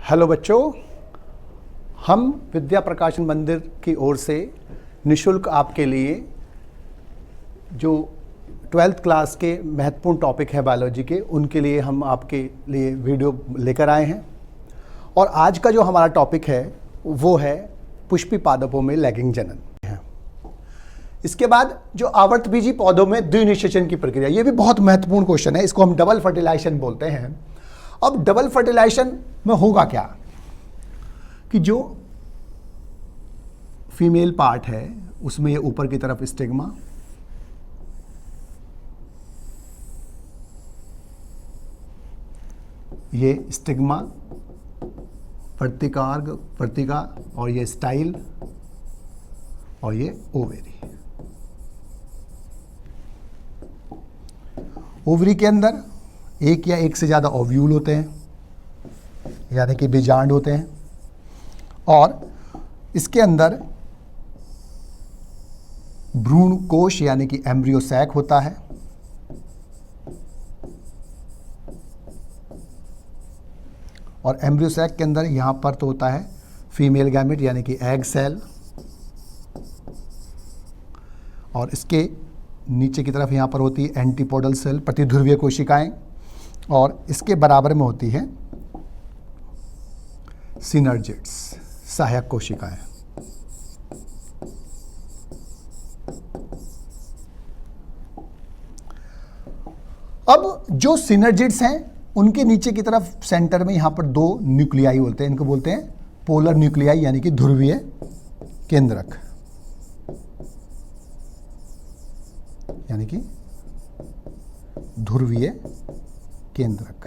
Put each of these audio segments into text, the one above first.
Hello बच्चों, हम विद्या प्रकाशन मंदिर की ओर से निशुल्क आपके लिए जो 12th क्लास के महत्वपूर्ण टॉपिक है बायोलॉजी के, उनके लिए हम आपके लिए वीडियो लेकर आए हैं। और आज का जो हमारा टॉपिक है वो है पुष्पी पादपों में लैगिंग जनन। इसके बाद जो आवर्तबीजी पौधों में द्विनिषेचन की प्रक्रिया, ये भी बहुत महत्वपूर्ण क्वेश्चन है। इसको हम डबल फर्टिलाइजेशन बोलते हैं। अब डबल फर्टिलाइजेशन में होगा क्या कि जो फीमेल पार्ट है उसमें ये ऊपर की तरफ स्टिग्मा, ये स्टिग्मा, वर्तिका और ये स्टाइल और ये ओवेरी। ओवरी के अंदर एक या एक से ज़्यादा ओव्यूल होते हैं, यानी कि बीजांड होते हैं, और इसके अंदर भ्रूण कोश यानी कि एम्ब्रियो सैक होता है। और एम्ब्रियो सैक के अंदर यहाँ पर तो होता है फीमेल गैमेट यानी कि एग सेल, और इसके नीचे की तरफ यहाँ पर होती है एंटीपोडल सेल, प्रतिध्रुवीय कोशिकाएं, और इसके बराबर में होती है सिनर्जिड्स, सहायक कोशिकाएं। अब जो सिनर्जिड्स हैं उनके नीचे की तरफ सेंटर में यहां पर दो न्यूक्लियाई बोलते हैं, इनको बोलते हैं पोलर न्यूक्लियाई यानी कि ध्रुवीय केंद्रक, यानी कि ध्रुवीय केंद्रक।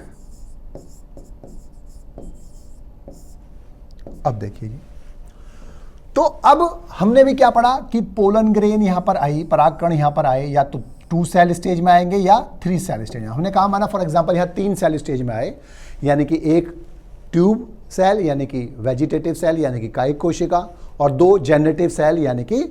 अब देखिए, तो अब हमने भी क्या पढ़ा कि पोलन ग्रेन यहां पर आई, परागकण यहां पर आए, या तो 2 सेल स्टेज में आएंगे या 3 सेल स्टेज में। हमने कहा माना फॉर एग्जांपल यहां 3 सेल स्टेज में आए, यानी कि एक ट्यूब सेल यानी कि वेजिटेटिव सेल यानी कि कायिक कोशिका, और 2 जनरेटिव सेल यानी कि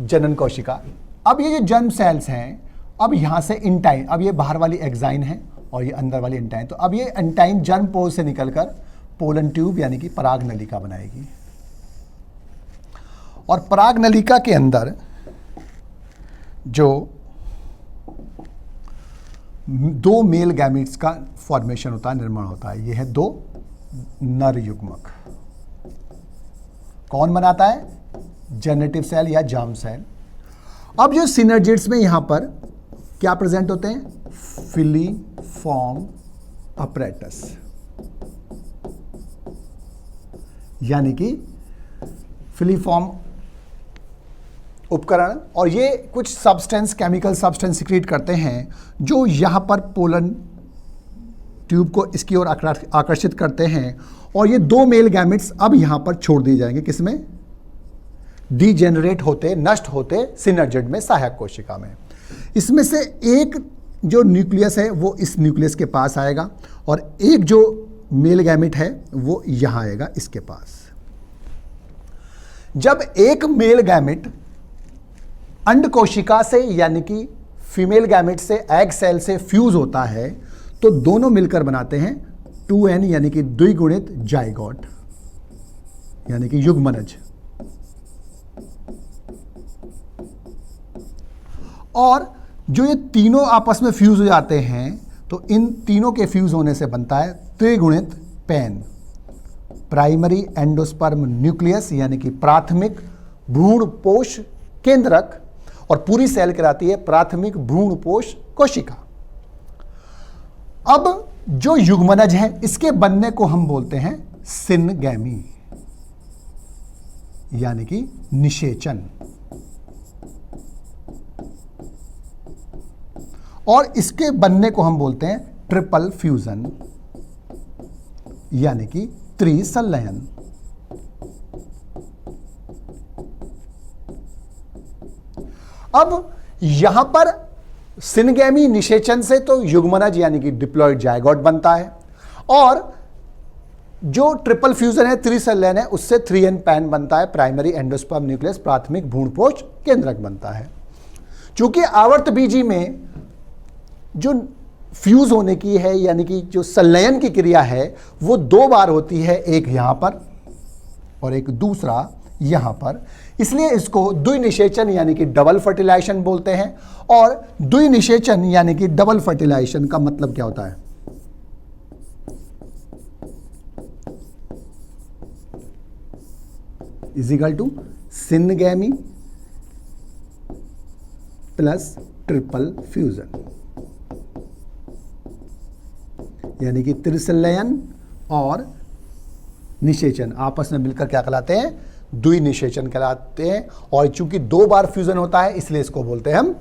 जनन कोशिका। अब ये जो जर्म सेल्स हैं, अब यहां से इंटाइन, अब ये बाहर वाली एक्साइन है और ये अंदर वाली इंटाइन, तो अब ये इंटाइन जर्म पोल से निकलकर पोलन ट्यूब यानी कि पराग नलिका बनाएगी। और पराग नलिका के अंदर जो 2 मेल गैमीट्स का फॉर्मेशन होता है, निर्माण होता है, ये है 2 नर युग्मक। कौन बनाता है? जनरेटिव सेल या जर्म सेल। अब जो सिनर्जिड्स में यहां पर क्या प्रेजेंट होते हैं? फिलीफॉर्म अपरेटस, यानी कि फिलीफॉर्म उपकरण, और ये कुछ सब्सटेंस, केमिकल सब्सटेंस सिक्रीट करते हैं जो यहां पर पोलन ट्यूब को इसकी ओर आकर्षित करते हैं, और ये 2 मेल गैमेट्स अब यहां पर छोड़ दिए जाएंगे। किसमें? डीजेनरेट होते, नष्ट होते सिनर्जिड में, सहायक कोशिका में। इसमें से एक जो न्यूक्लियस है वो इस न्यूक्लियस के पास आएगा, और एक जो मेल गैमेट है वो यहां आएगा इसके पास। जब एक मेल गैमेट अंड कोशिका से यानी कि फीमेल गैमेट से, एग सेल से फ्यूज होता है, तो दोनों मिलकर बनाते हैं 2n यानी कि द्विगुणित जाइगोट, यानी कि युग्मनज। और जो ये तीनों आपस में फ्यूज हो जाते हैं, तो इन तीनों के फ्यूज होने से बनता है त्रिगुणित पेन, प्राइमरी एंडोस्पर्म न्यूक्लियस यानी कि प्राथमिक भ्रूणपोष केंद्रक, और पूरी सेल कहलाती है प्राथमिक भ्रूणपोष कोशिका। अब जो युग्मनज है इसके बनने को हम बोलते हैं सिनगैमी, यानी कि निषेचन, और इसके बनने को हम बोलते हैं ट्रिपल फ्यूजन, यानी कि त्रिसंलयन। अब यहां पर सिनगैमी निषेचन से तो युग्मनज यानी कि डिप्लॉइड जायगोट बनता है, और जो ट्रिपल फ्यूजन है, त्रिसंलयन है, उससे 3n पैन बनता है, प्राइमरी एंडोस्पर्म न्यूक्लियस, प्राथमिक भ्रूणपोष केंद्रक बनता है। चूंकि आवर्तबीजी में जो फ्यूज होने की है, यानी कि जो संलयन की क्रिया है वो 2 बार होती है, एक यहां पर और एक दूसरा यहां पर। इसलिए इसको द्विनिषेचन यानी कि डबल फर्टिलाइजेशन बोलते हैं। और द्विनिषेचन यानी कि डबल फर्टिलाइजेशन का मतलब क्या होता है? Is equal to syngamy plus triple fusion, यानी कि त्रिसंलयन और निषेचन आपस में मिलकर क्या कहलाते हैं? द्विनिषेचन कहलाते हैं। और चूंकि 2 बार फ्यूजन होता है इसलिए इसको बोलते हैं हम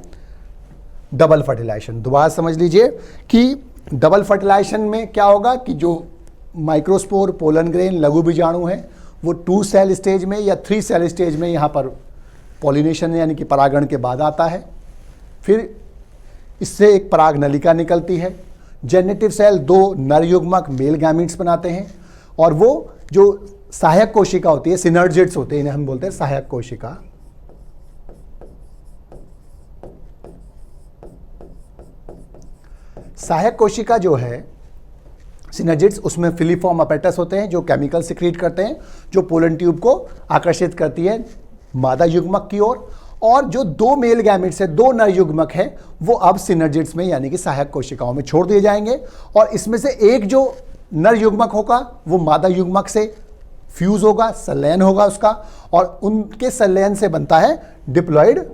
डबल फर्टिलाइजेशन। दोबारा समझ लीजिए कि डबल फर्टिलाइजेशन में क्या होगा कि जो माइक्रोस्पोर, पोलन ग्रेन, लघु बीजाणु है वो 2 सेल स्टेज में या 3 सेल स्टेज में यहाँ पर पॉलिनेशन यानी कि परागण के बाद आता है। फिर इससे एक पराग नलिका निकलती है। जेनेटिव सेल 2 नर युग्मक मेल गैमीट्स बनाते हैं और वो जो सहायक कोशिका होती है, सिनर्जिड्स होते हैं, इन्हें हम बोलते हैं सहायक कोशिका। सहायक कोशिका जो है सिनर्जिड्स, उसमें फिलीफॉर्म अपैरेटस होते हैं जो केमिकल सिक्रीट करते हैं, जो पोलन ट्यूब को आकर्षित करती है मादा युग्मक की ओर। और जो 2 मेल गैमेट्स है, 2 नर युग्मक है, वो अब सिनर्जिड्स में यानी कि सहायक कोशिकाओं में छोड़ दिए जाएंगे। और इसमें से एक जो नर युग्मक होगा वो मादा युग्मक से फ्यूज होगा, संलयन होगा उसका, और उनके संलयन से बनता है डिप्लॉइड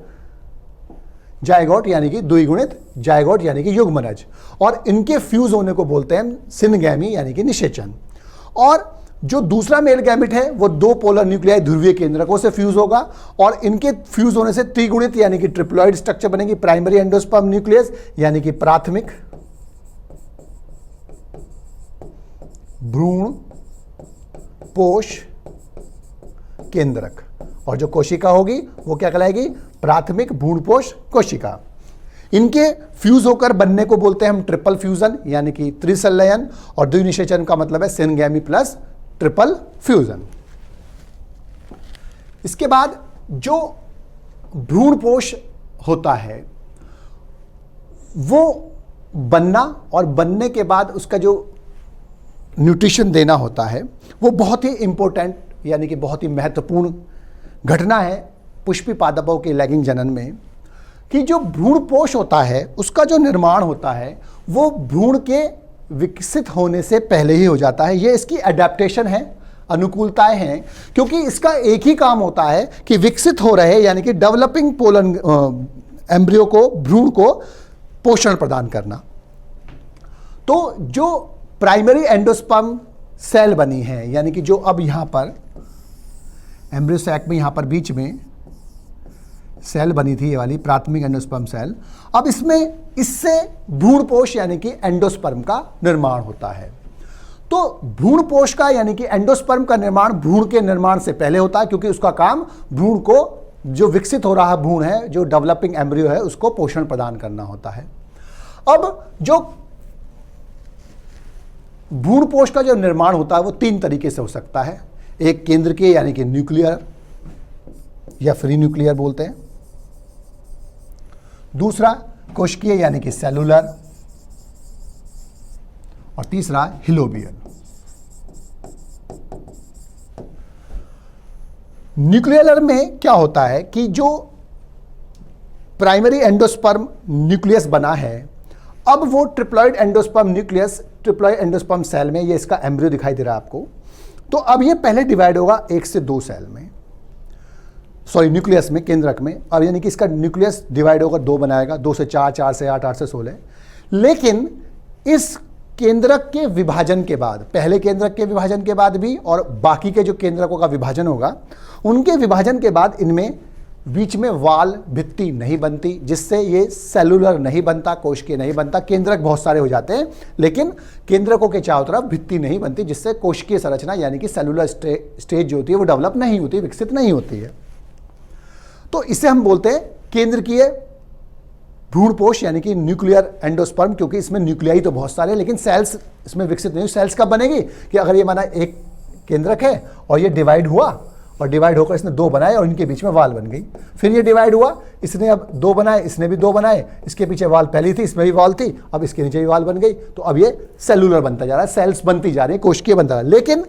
जायगोट यानी कि द्विगुणित जायगोट यानी कि युग्मनज। और इनके फ्यूज होने को बोलते हैं सिनगैमी यानी कि निषेचन। और जो दूसरा मेल गैमेट है वो 2 पोलर न्यूक्लियाई ध्रुवीय केंद्रकों से फ्यूज होगा और इनके फ्यूज होने से त्रिगुणित यानी कि ट्रिप्लॉइड स्ट्रक्चर बनेगी, प्राइमरी एंडोस्पर्म न्यूक्लियस यानी कि प्राथमिक भ्रूण पोष केंद्रक। और जो कोशिका होगी वो क्या कहलाएगी? प्राथमिक भ्रूणपोष कोशिका। इनके फ्यूज होकर बनने को बोलते हैं हम ट्रिपल फ्यूजन यानी कि त्रिसंलयन। और द्विनिषेचन का मतलब है सिनगैमी प्लस ट्रिपल फ्यूजन। इसके बाद जो भ्रूणपोष होता है वो बनना और बनने के बाद उसका जो न्यूट्रिशन देना होता है वो बहुत ही इंपॉर्टेंट यानी कि बहुत ही महत्वपूर्ण घटना है पुष्पी पादपों के लैगिंग जनन में, कि जो भ्रूणपोष होता है उसका जो निर्माण होता है वो भ्रूण के विकसित होने से पहले ही हो जाता है। ये इसकी एडेप्टेशन है, अनुकूलताएं हैं, क्योंकि इसका एक ही काम होता है कि विकसित हो रहे यानी कि डेवलपिंग पोलन एम्ब्रियो को, भ्रूण को पोषण प्रदान करना। तो जो प्राइमरी एंडोस्पर्म सेल बनी है यानी कि जो अब यहां पर एम्ब्रियो सैक में यहां पर बीच में सेल बनी थी, ये वाली प्राथमिक एंडोस्पर्म सेल, अब इसमें इससे भ्रूणपोष यानी कि एंडोस्पर्म का निर्माण होता है। तो भ्रूणपोष का यानी कि एंडोस्पर्म का निर्माण भ्रूण के निर्माण से पहले होता है, क्योंकि उसका काम भ्रूण को, जो विकसित हो रहा भ्रूण है, जो डेवलपिंग एम्ब्रियो है, उसको पोषण प्रदान करना होता है। अब जो भ्रूणपोष का जो निर्माण होता है वो 3 तरीके से हो सकता है। एक केंद्र के यानी कि न्यूक्लियर या फ्री न्यूक्लियर बोलते हैं, दूसरा कोशिकीय यानी कि सेलुलर, और तीसरा हिलोबियल। न्यूक्लियर में क्या होता है कि जो प्राइमरी एंडोस्पर्म न्यूक्लियस बना है, अब वो triploid endosperm nucleus, triploid endosperm cell में, ये इसका एम्ब्रियो दिखाई दे रहा है आपको, तो अब ये पहले डिवाइड होगा 1 से 2 सेल में, सॉरी न्यूक्लियस में, केंद्रक में। अब यानी कि इसका न्यूक्लियस डिवाइड होकर 2 बनाएगा, 2 से 4, 4 से 8, 8 से 16। लेकिन इस केंद्रक के विभाजन के बाद, पहले केंद्रक के विभाजन के बाद भी और बाकी के जो केंद्रकों का विभाजन होगा, उनके विभाजन के बाद इनमें बीच में वाल, भित्ति नहीं बनती, जिससे ये सेलुलर नहीं बनता, कोशिकीय नहीं बनता। केंद्रक बहुत सारे हो जाते हैं लेकिन केंद्रकों के चारों तरफ भित्ति नहीं बनती, जिससे कोशिकीय संरचना यानी कि सेलुलर स्टेज जो होती है वो डेवलप नहीं होती, विकसित नहीं होती है। तो इसे हम बोलते हैं केंद्रकीय भ्रूणपोष यानी कि न्यूक्लियर एंडोस्पर्म, क्योंकि इसमें न्यूक्लियाई तो बहुत सारे हैं लेकिन सेल्स इसमें विकसित नहीं। सेल्स कब बनेगी कि अगर ये माना एक केंद्रक है और ये डिवाइड हुआ और डिवाइड होकर इसने 2 बनाए और इनके बीच में वाल बन गई। फिर ये डिवाइड हुआ, इसने अब 2 बनाए, इसने भी 2 बनाए, इसके पीछे वाल पहली थी, इसमें भी वाल थी, अब इसके नीचे भी वाल बन गई। तो अब ये सेलुलर बनता जा रहा है, सेल्स बनती जा रही है, कोशिकीय बनता जा रहा है। लेकिन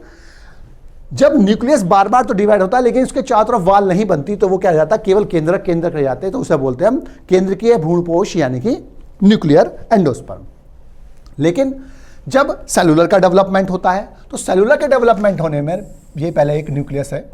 जब न्यूक्लियस बार बार तो डिवाइड होता है लेकिन उसके चारों तरफ वाल नहीं बनती, तो वो क्या जाता है, केवल केंद्रक रह जाते हैं। तो उसे बोलते हैं हम केंद्रकीय भ्रूणपोष यानी कि न्यूक्लियर एंडोस्पर्म। लेकिन जब सेलुलर का डेवलपमेंट होता है तो सेलुलर के डेवलपमेंट होने में ये पहले एक न्यूक्लियस है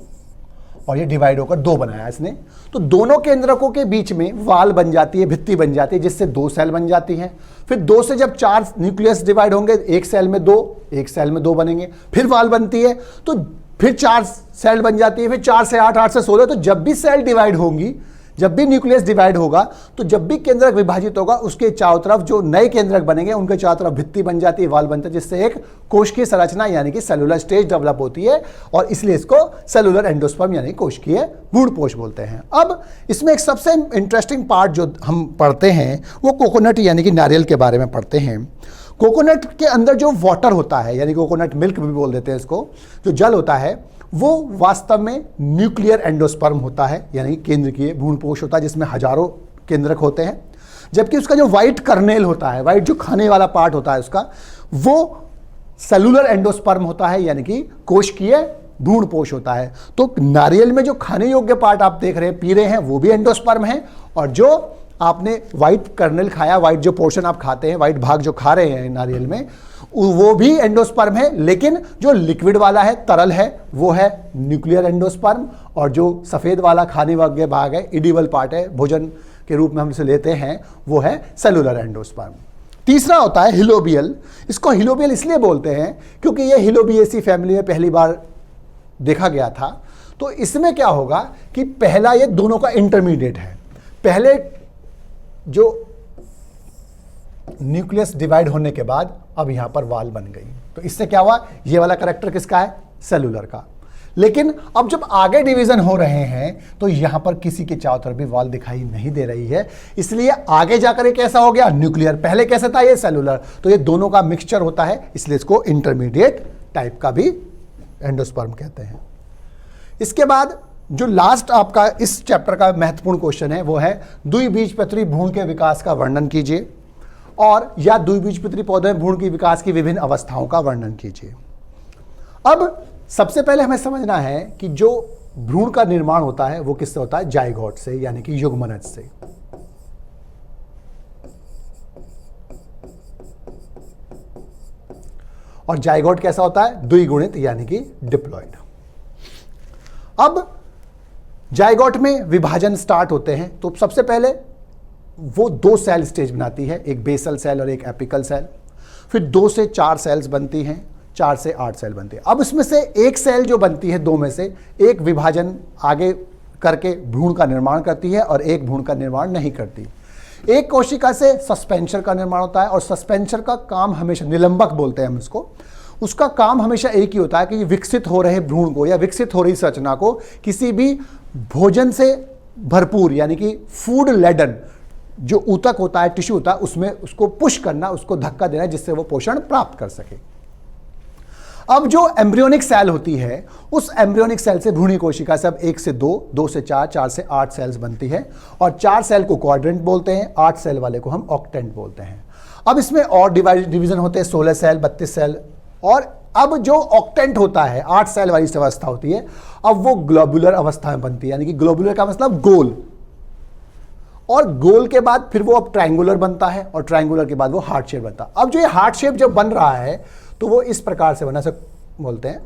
और ये डिवाइड होकर 2 बनाया इसने, तो दोनों केंद्रकों के बीच में वाल बन जाती है, भित्ति बन जाती है, जिससे 2 सेल बन जाती हैं। फिर 2 से जब 4 न्यूक्लियस डिवाइड होंगे, एक सेल में 2, एक सेल में 2 बनेंगे, फिर वाल बनती है, तो फिर 4 सेल बन जाती है, फिर 4 से 8, 8 से 16। तो जब भी सेल डिवाइड होंगी, जब भी न्यूक्लियस डिवाइड होगा, तो जब भी केंद्रक विभाजित होगा, उसके चारों तरफ जो नए केंद्रक बनेंगे उनके चारों तरफ भित्ति बन जाती है, वाल बनता है, जिससे एक कोशिकीय संरचना यानी कि सेलुलर स्टेज डेवलप होती है और इसलिए इसको सेलुलर एंडोस्पर्म यानी कोशिकीय भ्रूणपोष बोलते हैं। अब इसमें एक सबसे इंटरेस्टिंग पार्ट जो हम पढ़ते हैं वो कोकोनट यानी कि नारियल के बारे में पढ़ते हैं। कोकोनट के अंदर जो वाटर होता है यानी कोकोनट मिल्क भी बोल देते हैं इसको, जो जल होता है वो वास्तव में न्यूक्लियर एंडोस्पर्म होता है यानी केंद्रकीय भ्रूणपोष होता है, जिसमें हजारों केंद्रक होते हैं। जबकि उसका जो व्हाइट कर्नेल होता है, व्हाइट जो खाने वाला पार्ट होता है उसका, वो सेलुलर एंडोस्पर्म होता है यानी कि कोशिकीय भ्रूणपोष होता है। तो नारियल में जो खाने योग्य पार्ट आप देख रहे हैं, पी रहे हैं, वो भी एंडोस्पर्म है, और जो आपने व्हाइट कर्नेल खाया, व्हाइट जो पोर्शन आप खाते हैं, व्हाइट भाग जो खा रहे हैं नारियल में, वो भी एंडोस्पर्म है। लेकिन जो लिक्विड वाला है, तरल है, वो है न्यूक्लियर एंडोस्पर्म, और जो सफेद वाला खाने योग्य भाग है, इडिबल पार्ट है, भोजन के रूप में हम इसे लेते हैं, वो है सेलुलर एंडोस्पर्म। तीसरा होता है हिलोबियल। इसको हिलोबियल इसलिए बोलते हैं क्योंकि ये हिलोबिएसी फैमिली में पहली बार देखा गया था। तो इसमें क्या होगा कि पहला ये दोनों का इंटरमीडिएट है। पहले जो न्यूक्लियस डिवाइड होने के बाद अब यहां पर वाल बन गई, तो इससे क्या हुआ, ये वाला करैक्टर किसका है, सेलुलर का। लेकिन अब जब आगे डिवीजन हो रहे हैं तो यहां पर किसी के चारों तरफ भी वाल दिखाई नहीं दे रही है, इसलिए आगे जाकर ये कैसा हो गया, न्यूक्लियर। पहले कैसे था, ये सेलुलर। तो ये दोनों का मिक्सचर होता है, इसलिए इसको इंटरमीडिएट टाइप का भी एंडोस्पर्म कहते हैं। इसके बाद जो लास्ट आपका इस चैप्टर का महत्वपूर्ण क्वेश्चन है वो है द्विबीजपत्री भ्रूण के विकास का वर्णन कीजिए, और या द्विबीजपत्री पौधे में भ्रूण के विकास की विभिन्न अवस्थाओं का वर्णन कीजिए। अब सबसे पहले हमें समझना है कि जो भ्रूण का निर्माण होता है वो किससे होता है, जाइगोट से यानी कि युग्मनज से। और जाइगोट कैसा होता है, द्विगुणित यानी कि डिप्लॉइड। अब जाइगोट में विभाजन स्टार्ट होते हैं तो सबसे पहले वो 2 सेल स्टेज बनाती है, एक बेसल सेल और एक एपिकल सेल। फिर 2 से 4 सेल्स बनती हैं, 4 से 8 सेल बनती है। अब इसमें से एक सेल जो बनती है, 2 में से एक विभाजन आगे करके भ्रूण का निर्माण करती है और एक भ्रूण का निर्माण नहीं करती। एक कोशिका से सस्पेंशर का निर्माण होता है और सस्पेंशर का काम हमेशा, निलंबक बोलते हैं हम इसको, उसका काम हमेशा एक ही होता है कि विकसित हो रहे भ्रूण को या विकसित हो रही संरचना को किसी भी भोजन से भरपूर यानी कि फूड लेडन जो ऊतक होता है, टिश्यू होता है, उसमें उसको पुश करना, उसको धक्का देना जिससे वो पोषण प्राप्त कर सके। अब जो एम्ब्रियोनिक सेल होती है, उस एम्ब्रियोनिक सेल से भ्रूणी कोशिका से अब 1 से 2, 2 से 4, 4 से 8 सेल्स बनती है, और 4 सेल को क्वाड्रेंट बोलते हैं, 8 सेल वाले को हम ऑक्टेंट बोलते हैं। अब इसमें और डिवीजन होते हैं, 16 सेल, 32 सेल, और अब जो ऑक्टेंट होता है, 8 सेल वाली अवस्था होती है, अब वो ग्लोबुलर अवस्था में बनती है, यानी कि ग्लोबुलर का मतलब गोल, और गोल के बाद फिर वो अब ट्रायंगुलर बनता है, और ट्रायंगुलर के बाद वो हार्ट शेप बनता है। अब जो ये हार्ट शेप जब बन रहा है तो वो इस प्रकार से बना, से बोलते हैं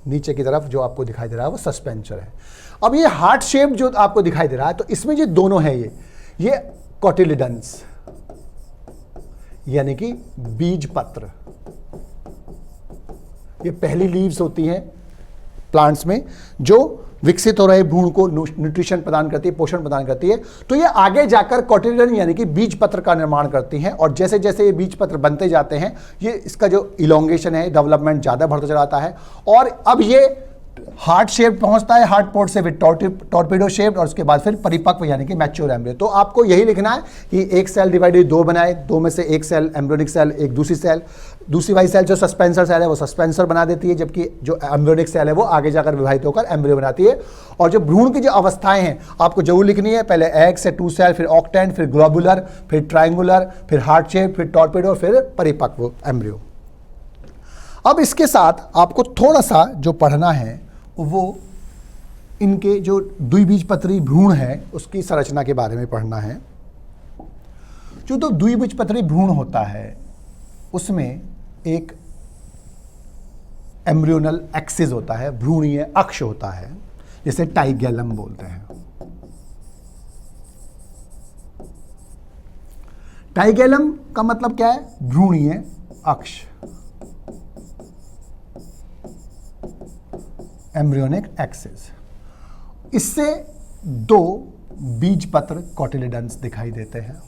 नीचे की तरफ जो आपको दिखाई दे रहा है वो सस्पेंशर है। अब ये हार्ट शेप जो आपको दिखाई दे रहा है, तो इसमें जो दोनों है ये कोटिलिडन्स यानी कि बीज पत्र, ये पहली लीव्स होती हैं प्लांट्स में जो विकसित हो रहे भ्रूण को न्यूट्रिशन प्रदान करती है, पोषण प्रदान करती है। तो ये आगे जाकर कोटिलिडन यानी कि बीज पत्र का निर्माण करती हैं, और जैसे जैसे ये बीज पत्र बनते जाते हैं, ये इसका जो इलोंगेशन है, डेवलपमेंट ज़्यादा बढ़ता जाता है, और अब ये हार्ट शेप पहुंचता है, हार्ट पोर्ट से फिर टॉर्पेडो शेप, और उसके बाद फिर परिपक्व यानी कि मैच्योर एम्ब्रियो। तो आपको यही लिखना है कि एक सेल डिवाइडेड दो बनाए, दो में से एक सेल एम्ब्रियोनिक सेल, एक दूसरी वाली सेल जो सस्पेंसर सेल है वो सस्पेंसर बना देती है, जबकि जो एम्ब्रियोनिक सेल है वो आगे जाकर विभाजित होकर एम्ब्रियो बनाती है। और जो भ्रूण की जो अवस्थाएं हैं आपको जरूर लिखनी है, पहले एग से 2 सेल, फिर ऑक्टेंट, फिर ग्लोबुलर, फिर ट्रायंगुलर, फिर हार्ट शेप, फिर टॉर्पेडो, फिर परिपक्व एम्ब्रियो। अब इसके साथ आपको थोड़ा सा जो पढ़ना है वो इनके जो द्विबीजपत्री भ्रूण है उसकी संरचना के बारे में पढ़ना है। जो तो द्विबीजपत्री भ्रूण होता है उसमें एक एम्ब्रियोनल एक्सिस होता है, भ्रूणीय अक्ष होता है, जिसे टाइगैलम बोलते हैं। टाइगैलम का मतलब क्या है? भ्रूणीय अक्ष, एम्ब्रियोनिक एक्सिस। इससे 2 बीजपत्र कोटिलिडन्स दिखाई देते हैं,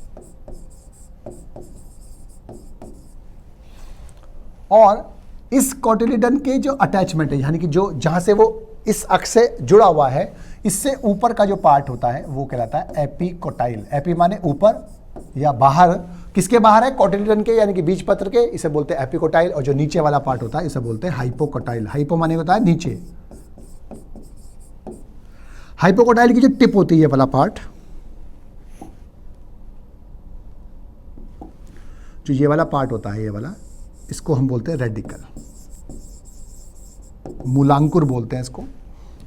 और इस कोटिलिडन के जो अटैचमेंट है यानी कि जो जहां से वो इस अक्ष से जुड़ा हुआ है, इससे ऊपर का जो पार्ट होता है वो कहलाता है एपिकोटाइल। एपी माने ऊपर या बाहर, किसके बाहर है? कोटिलिडन के यानी कि बीजपत्र के, इसे बोलते हैं एपिकोटाइल। और जो नीचे वाला पार्ट होता है इसे बोलते हैं हाइपोकोटाइल। हाइपो माने होता है नीचे, हाइपोकोटाइल की जो टिप होती है ये वाला पार्ट, जो ये वाला पार्ट होता है ये वाला, इसको हम बोलते हैं रेडिकल, मूलांकुर बोलते हैं इसको।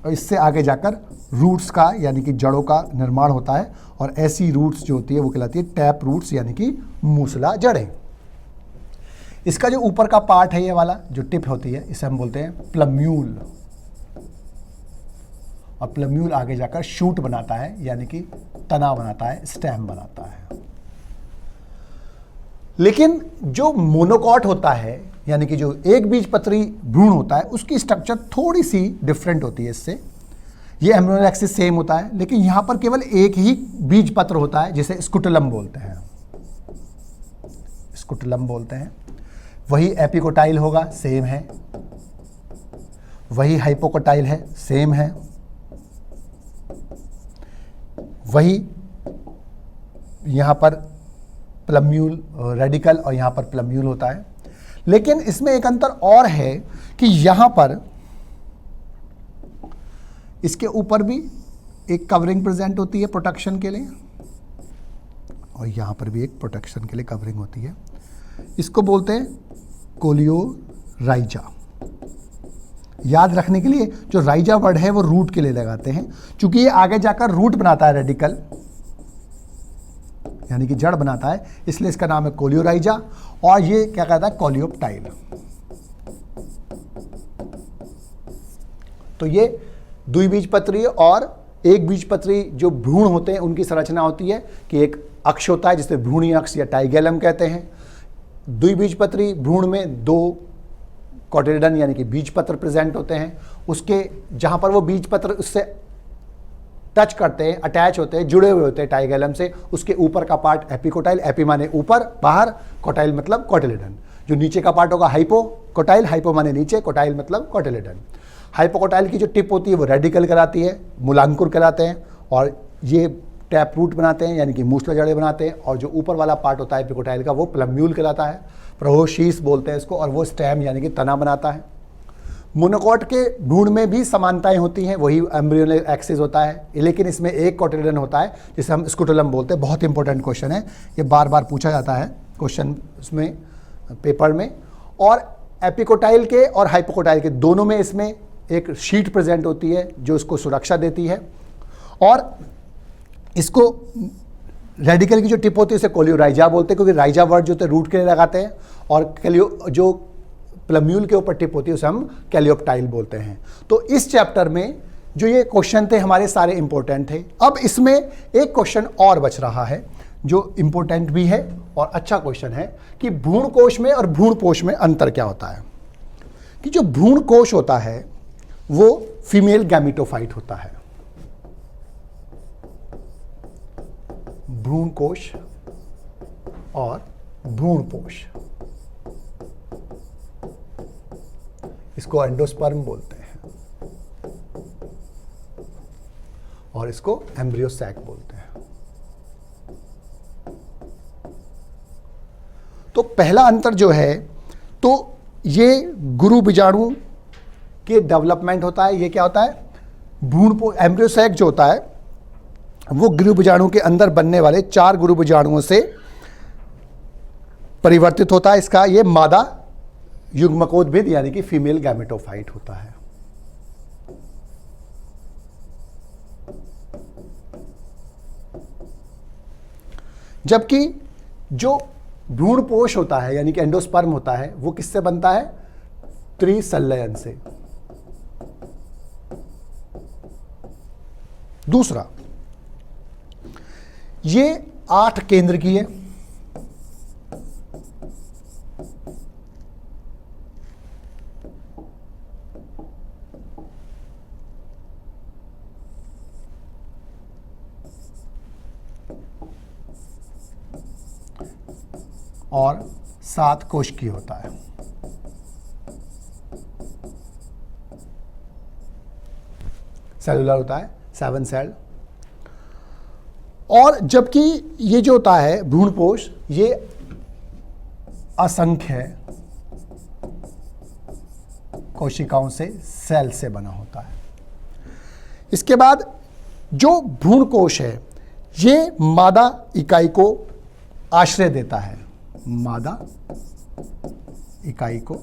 और इससे आगे जाकर रूट्स का यानी कि जड़ों का निर्माण होता है, और ऐसी रूट्स जो होती है वो कहलाती है टैप रूट्स यानी कि मूसला जड़ें। इसका जो ऊपर का पार्ट है ये वाला जो टिप होती है इसे हम बोलते हैं प्लम्यूल, और प्लम्यूल आगे जाकर शूट बनाता है यानी कि तना बनाता है, स्टेम बनाता है। लेकिन जो मोनोकॉट होता है यानी कि जो एक बीजपत्री भ्रूण होता है उसकी स्ट्रक्चर थोड़ी सी डिफरेंट होती है इससे। ये एम्ब्रियोनिक एक्सिस सेम होता है, लेकिन यहां पर केवल एक ही बीजपत्र होता है जिसे स्कुटुलम बोलते हैं, स्कुटुलम बोलते हैं। वही एपिकोटाइल होगा, सेम है, वही हाइपोकोटाइल है, सेम है, वही यहां पर प्लम्यूल रेडिकल और यहां पर प्लम्यूल होता है। लेकिन इसमें एक अंतर और है कि यहां पर इसके ऊपर भी एक कवरिंग प्रेजेंट होती है प्रोटेक्शन के लिए, और यहां पर भी एक प्रोटेक्शन के लिए कवरिंग होती है। इसको बोलते हैं कोलियोराइजा। याद रखने के लिए जो राइजा वर्ड है वो रूट के लिए लगाते हैं, क्योंकि ये आगे जाकर रूट बनाता है, रेडिकल यानी कि जड़ बनाता है, इसलिए इसका नाम है कोलियोराइजा। और ये क्या कहता है? कोलियोप्टाइल। तो ये द्विबीजपत्री और एक बीजपत्री जो भ्रूण होते हैं उनकी संरचना होती है कि एक अक्ष होता है जिसे भ्रूणीय अक्ष या टाइगैलम कहते हैं। द्विबीजपत्री भ्रूण में 2 कोटिलिडन यानी कि बीजपत्र प्रेजेंट होते हैं। उसके जहां पर वो बीजपत्र उससे टच करते हैं, अटैच होते हैं, जुड़े हुए होते हैं टाइगैलम से, उसके ऊपर का पार्ट एपिकोटाइल, एपी माने ऊपर बाहर, कोटाइल मतलब कोटिलिडन। जो नीचे का पार्ट होगा हाइपोकोटाइल, हाइपो माने नीचे, कोटाइल मतलब कोटिलिडन। हाइपोकोटाइल की जो टिप होती है वो रेडिकल कहलाती है, मूलांकुर कहलाते हैं, और ये टैप रूट बनाते हैं यानी कि मूसला जड़ें बनाते हैं। और जो ऊपर वाला पार्ट होता है एपिकोटाइल का वो प्लम्यूल कहलाता है, प्रोशीस बोलते हैं इसको, और वो स्टेम यानी कि तना बनाता है। मोनोकॉट के भ्रूण में भी समानताएं होती हैं, वही एम्ब्रियोनिक एक्सिस होता है, लेकिन इसमें एक कोटिलिडन होता है जिसे हम स्कुटुलम बोलते हैं। बहुत इंपॉर्टेंट क्वेश्चन है, ये बार बार पूछा जाता है क्वेश्चन उसमें पेपर में। और एपिकोटाइल के और हाइपोकोटाइल के दोनों में इसमें एक शीट प्रेजेंट होती है जो इसको सुरक्षा देती है। और इसको रेडिकल की जो टिप होती है उसे कोलियोराइजा बोलते हैं, क्योंकि राइजा वर्ड जो होते हैं रूट के लिए लगाते हैं, और जो प्लम्यूल के ऊपर टिप होती है उसे हम कैलियोप्टाइल बोलते हैं। तो इस चैप्टर में जो ये क्वेश्चन थे हमारे सारे इंपॉर्टेंट थे। अब इसमें एक क्वेश्चन और बच रहा है जो इंपॉर्टेंट भी है और अच्छा क्वेश्चन है कि भ्रूण कोश में और भ्रूणपोष में अंतर क्या होता है। कि जो भ्रूण कोश होता है वो फीमेल गैमेटोफाइट होता है, भ्रूण कोश और भ्रूणपोष, इसको एंडोस्पर्म बोलते हैं। और इसको एम्ब्रियो सैक बोलते हैं। तो पहला अंतर जो है, तो ये गुरु बीजाणु के डेवलपमेंट होता है। ये क्या होता है, भ्रूण एम्ब्रियो सैक जो होता है वो गुरु बीजाणु के अंदर बनने वाले 4 गुरु बीजाणुओं से परिवर्तित होता है। इसका ये मादा युग्मकोद्भिद यानी कि फीमेल गैमेटोफाइट होता है। जबकि जो भ्रूणपोष होता है यानी कि एंडोस्पर्म होता है वो किससे बनता है, त्रिसंलयन से। दूसरा, ये 8 केंद्र की है। और 7 कोशिकीय होता है। सेलुलर होता है, 7 सेल। और जबकि ये जो होता है भ्रूणपोष, ये असंख्य कोशिकाओं से, सेल से बना होता है। इसके बाद जो भ्रूणकोश है ये मादा इकाई को आश्रय देता है। मादा इकाई को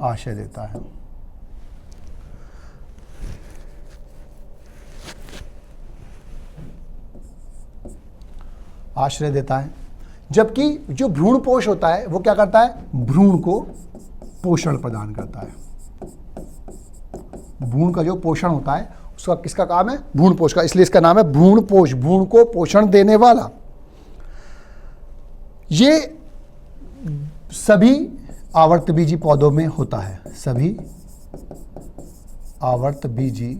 आश्रय देता है। आश्रय देता है। जबकि जो भ्रूणपोष होता है वो क्या करता है, भ्रूण को पोषण प्रदान करता है। भ्रूण का जो पोषण होता है उसका किसका काम है, भ्रूणपोष का, इसलिए इसका नाम है भ्रूणपोष, भ्रूण को पोषण देने वाला। ये सभी आवर्तबीजी पौधों में होता है। सभी आवर्तबीजी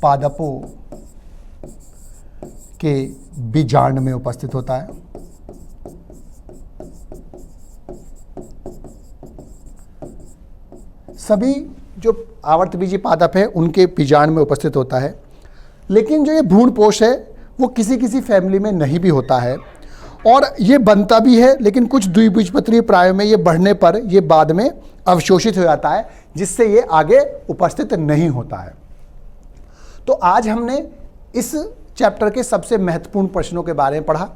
पादपों के बीजांड में उपस्थित होता है। सभी जो आवर्तबीजी पादप है उनके बीजांड में उपस्थित होता है। लेकिन जो ये भ्रूणपोष है वो किसी किसी फैमिली में नहीं भी होता है और ये बनता भी है, लेकिन कुछ द्विबीजपत्री प्रायों में ये बढ़ने पर ये बाद में अवशोषित हो जाता है, जिससे ये आगे उपस्थित नहीं होता है। तो आज हमने इस चैप्टर के सबसे महत्वपूर्ण प्रश्नों के बारे में पढ़ा।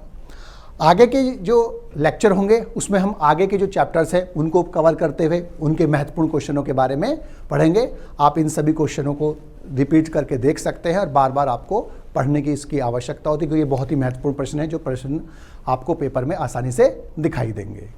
आगे के जो लेक्चर होंगे उसमें हम आगे के जो चैप्टर्स हैं उनको कवर करते हुए उनके महत्वपूर्ण क्वेश्चनों के बारे में पढ़ेंगे। आप इन सभी क्वेश्चनों को रिपीट करके देख सकते हैं और बार बार आपको पढ़ने की इसकी आवश्यकता होती है, क्योंकि ये बहुत ही महत्वपूर्ण प्रश्न है जो प्रश्न आपको पेपर में आसानी से दिखाई देंगे।